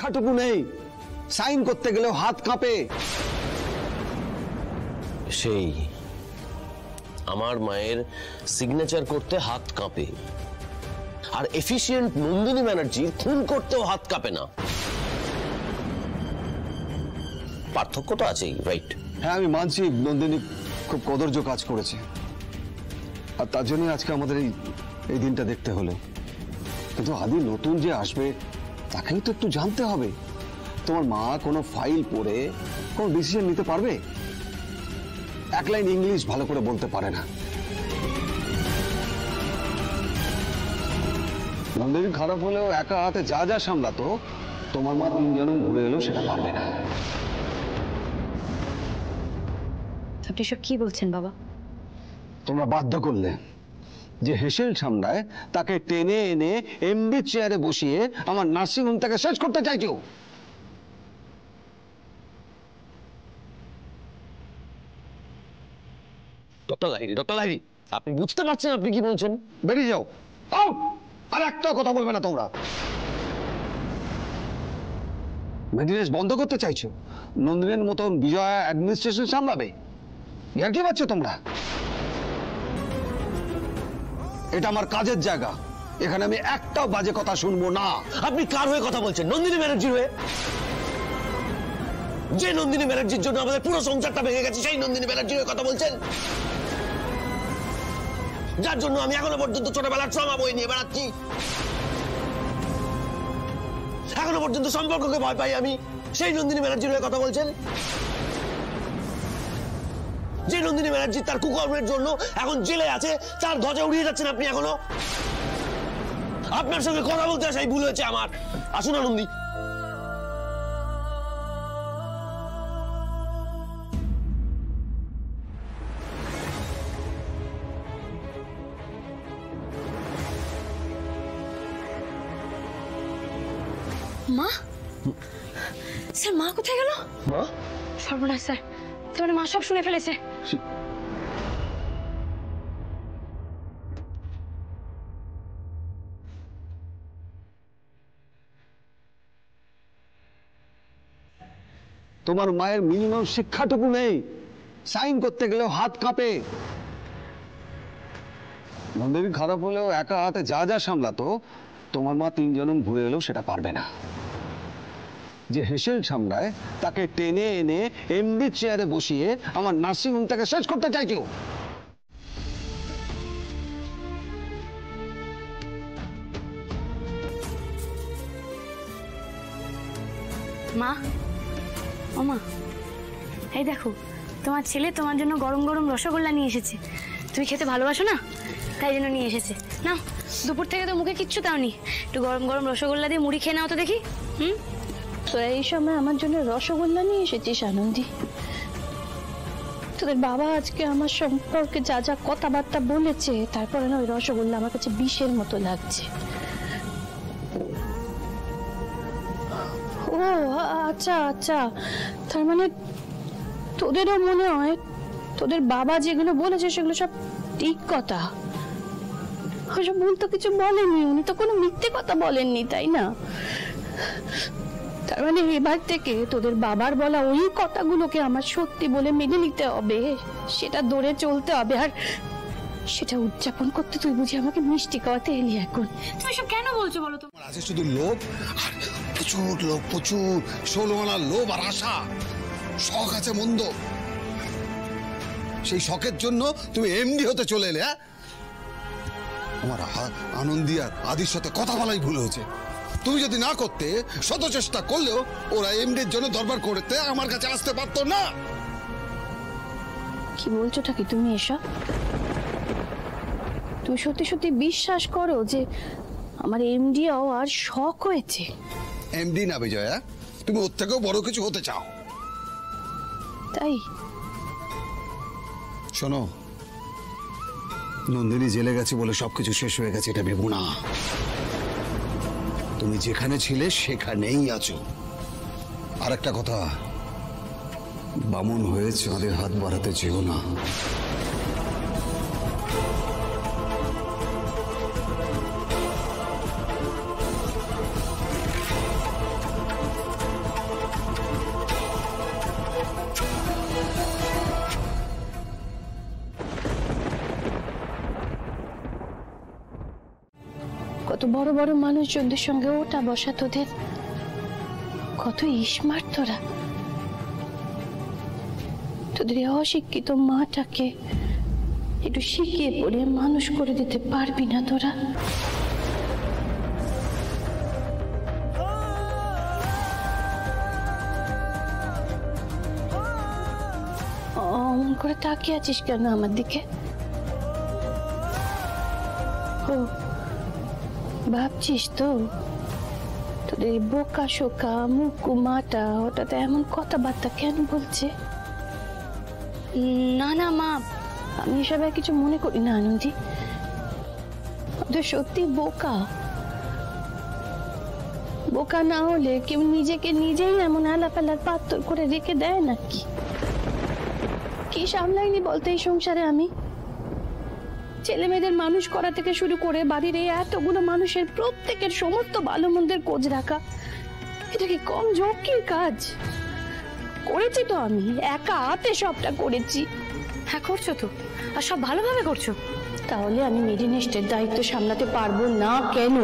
শিক্ষাটুকু নেই, সাইন করতে গেলেও হাত কাঁপে। সেই আমার মায়ের সিগনেচার করতে হাত কাঁপে, আর এফিশিয়েন্ট নন্দিনী ব্যানার্জির খুন করতেও হাত কাঁপে না। পার্থক্য তো আছেই, রাইট? হ্যাঁ, আমি মানছি নন্দিনী খুব কদর্য কাজ করেছে, আর তার জন্য আজকে আমাদের এই দিনটা দেখতে হলো। কিন্তু আদি নতুন যে আসবে তাকেও তো একটু জানতে হবে। তোমার মা কোনো ফাইল পড়ে কোনো ডিসিশন নিতে পারবে? এক লাইন ইংলিশ ভালো করে বলতে পারে না। নন্দিনী খারাপ হলেও একা হাতে যা যা সামলাতো, তোমার মা 3 জনম ঘুরে এলো সেটা পারবে না। আপনি সব কি বলছেন বাবা? তোমরা বাধ্য করলে যে হেসেল সামলায় তাকে টেনে এনে এমডি চেয়ারে বসিয়ে আমার নার্সিংহোম থেকে শেষ করতে চাইছো। ডক্টর লাহিড়ী, আপনি বুঝতে পারছেন আপনি কি বলছেন? বেরিয়ে যাও, আর একটা কথা বলবে না তোমরা। মেডিনেস বন্ধ করতে চাইছো? নন্দিনীর মতন বিজয়া অ্যাডমিনিস্ট্রেশন সামলাবে? ইয়ার কি পাচ্ছ তোমরা? এটা আমার কাজের জায়গা, এখানে আমি একটাও বাজে কথা শুনবো না। আপনি কার হয়ে কথা বলছেন? নন্দিনী ব্যানার্জির হয়ে? যে নন্দিনী ব্যানার্জির জন্য আমাদের পুরো সংসারটা ভেঙে গেছে, সেই নন্দিনী ব্যানার্জির হয়ে কথা বলছেন? যার জন্য আমি এখনো পর্যন্ত ছোটবেলার ট্রমা বই নিয়ে বেড়াচ্ছি, এখনো পর্যন্ত সম্পর্ককে ভয় পাই আমি, সেই নন্দিনী ব্যানার্জির হয়ে কথা বলছেন? যে নন্দিনী ব্যানার্জি তার কুকর্মের জন্য এখন জেলে আছে, তার ধ্বজা উড়িয়ে যাচ্ছেন আপনি এখনো। আপনার সঙ্গে কথা বলতে আসাই ভুল হয়েছে আমার। আসুন আনন্দী। মা? স্যার, মা কোথায় গেল? মা? সর্বনাশ স্যার, তোমার মা সব শুনে ফেলেছে। তোমার মায়ের মিনিমাম শিক্ষাটুকু নেই, সাইন করতে গেলেও হাত কাঁপে। নন্দিনী খারাপ হলেও একা হাতে যা যা সামলাতো, তোমার মা 3 জনম ঘুরে এলেও সেটা পারবে না। যে হেসেল সামলায় তাকে টেনে এনে এমডি চেয়ারে বসিয়ে আমার নার্সিংহোম থেকে শেষ করতে চাইছো। মা, ও মা, এই দেখো তোমার ছেলে তোমার জন্য গরম গরম রসগোল্লা নিয়ে এসেছে। তুমি খেতে ভালোবাসো না, তাই জন্য নিয়ে এসেছে। নাও, দুপুর থেকে তো মুখে কিচ্ছু দাওনি, একটু গরম গরম রসগোল্লা দিয়ে মুড়ি খেয়ে নাও তো দেখি। তো এই সময় আমার জন্য রসগোল্লা নিয়ে এসেছিস আনন্দী? তোদের বাবা আজকে আমার সম্পর্কে যা যা কথাবার্তা বলেছে, তারপরে না ওই রসগোল্লা আমার কাছে বিষের মতো লাগছে। ও আচ্ছা আচ্ছা, তার মানে তোদেরও মনে হয় তোদের বাবা যেগুলো বলেছে সেগুলো সব ঠিক কথা। ওসব ভুল তো কিছু বলেননি, উনি তো কোনো মিথ্যে কথা বলেননি, তাই না? তার মানে এবার থেকে তোদের বাবার বলা ওই কথাগুলোকে আমার সত্যি বলে মেনে নিতে হবে, সেটা ধরে চলতে হবে। আর সেটা উদযাপন করতে তুই বুঝি আমাকে মিষ্টি খাওয়াতে এলি এখন? তুমি সব কেন বলছো বলো তো? আছে শুধু লোভ, আর প্রচুর লোভ, প্রচুর ষোলমালার লোভ আর আশা। শখ আছে মন্দ, সেই শখের জন্য তুমি এমডি হতে চলে এলে। আমার আনন্দী আর আদির সাথে কথা বলাই ভুল হয়েছে। তুমি যদি না করতে, শত চেষ্টা করলেও ওরা এমডির জন্য দরবার করতে আমার কাছে আসতে পারতো না। কি বলছোটা কি তুমি এসব? তুমি সত্যি সত্যি বিশ্বাস করো যে আমার এমডি আর শখ হয়েছে? এমডি না বিজয়া, তুমি ওর থেকেও বড় কিছু হতে চাও। তাই শোনো, নন্দিনী জেলে গেছে বলে সবকিছু শেষ হয়ে গেছে এটা ভেবো না। তুমি যেখানে ছিলে সেখানেই আছো। আর একটা কথা, বামন হয়ে চাঁদে হাত বাড়াতে চেও না। কত বড় বড় মানুষজনদের সঙ্গে ওটা বসা তোদের, কত স্মার্ট তোরা। তোদের এই অশিক্ষিত মাটাকে একটু শিখিয়ে পড়িয়ে মানুষ করে দিতে পারবি না তোরা? অমন করে তাকিয়ে আছিস কেন আমার দিকে? ও ভাবছিস তো তোদের এই বোকা শোকা মুকু মাটা হঠাৎ এমন কথাবার্তা কেন বলছে? না না মা, আমি এসব আর কিছু মনে করি না আনন্দি। ওদের সত্যি বোকা। বোকা না হলে কেউ নিজেকে নিজেই এমন আলাপালার পাত্তর করে রেখে দেয় নাকি? কি সামলাইনি বলতে এই সংসারে আমি? ছেলে মেয়েদের মানুষ করা থেকে শুরু করে বাড়ির এই এতগুলো মানুষের প্রত্যেকের সমস্ত ভালো মন্দের খোঁজ রাখা, এটা কি কম ঝক্কির কাজ? করেছি তো আমি, একা হাতে সবটা করেছি। হ্যাঁ করছো তো, আর সব ভালোভাবে করছো। তাহলে আমি মেরিনেস্টের দায়িত্ব সামলাতে পারবো না কেন?